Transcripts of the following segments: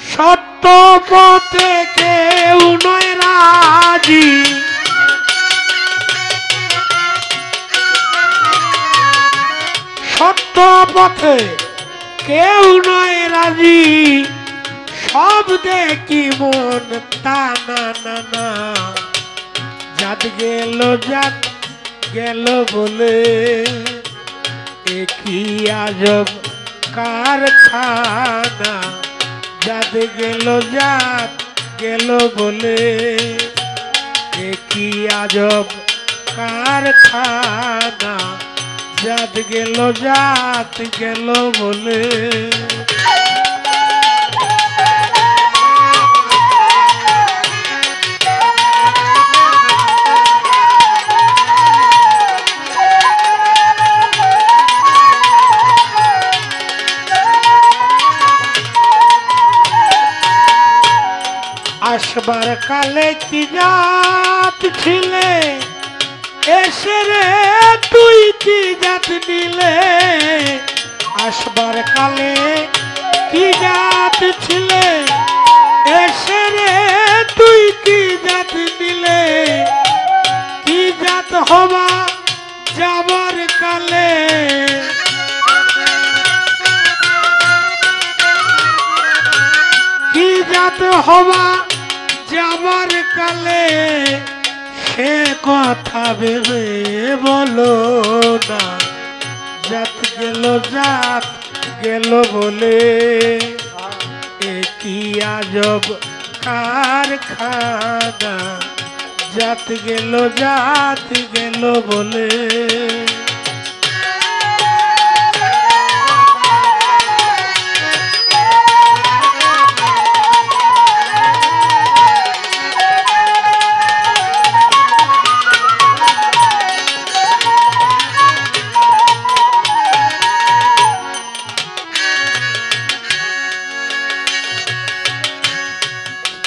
সত্য পথে কেউ নয় রাজি, সত্য পথে কেউ নয় রাজি, সব দেখি মন তা না না না। জাত গেল বলে কি আজব কারখানা। জাত গেল বলে কি আজব কারখানা। জাত গেল বলে আসবার কালে কি জাত ছিলে, এসে রে তুই কি জাত নিলে। আসবার কালে কি জাত ছিলে, এসে রে তুই কি জাত নিলে। কি জাত হবা যাবার কালে, কি জাত হবা যাবার কালে। সে কথা ভেবে বলো না, জাত গেল বলে কি আজব কারখানা। জাত গেল বলে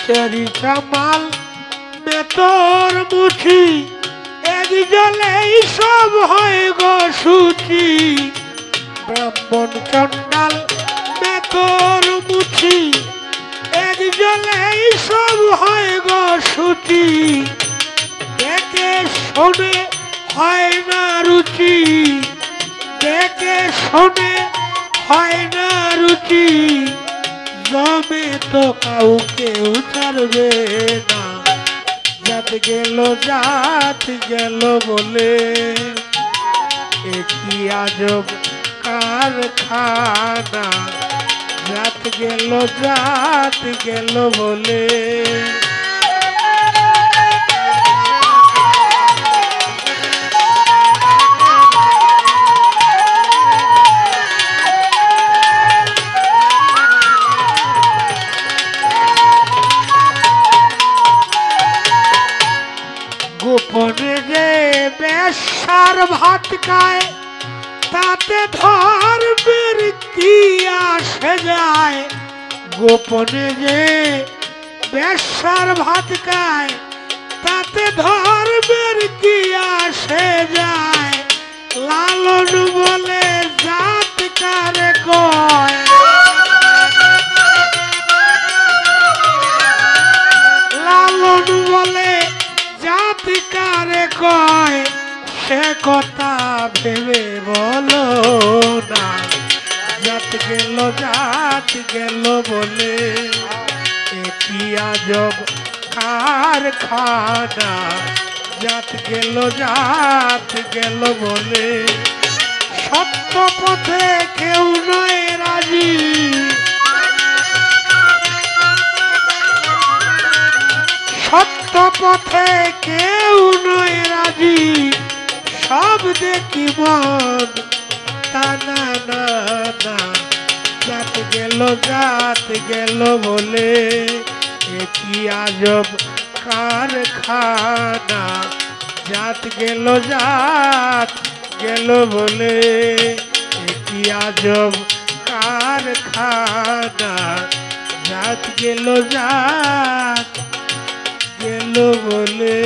तेरी कमाल में तोर मुठी एक जले सब होए गो सूची। ब्राह्मण चंडाल में तोर मुठी एक जले सब होए गो सूची। देखे सोने होए ना रुचि, देखे सोने होए ना रुचि। जमे तो काउके उछाड़बे ना। जात गेल बोले की आजब कारखाना। जात गेल बोले গোপনে যে বেশ্যার ভাত খায়, তাতে ধর্মের কি আসে যায়। গোপনে যে বেশ্যার ভাত খায়, তাতে ধর্মের কি আসে যায়। লালন বলে জাত কারে কয়, লালন বলে জাত কারে কয়। সে কথা ভেবে বলো না, জাত গেল বলে কি আজব কারখানা। জাত গেল বলে সত্য পথে কেউ নয় রাজি, সত্য পথে কেউ নয় রাজি। সব দেখি মন তা না না না। জাত গেল বলে কি আজব কারখানা। জাত গেল বলে কি আজব কারখানা। জাত গেল বলে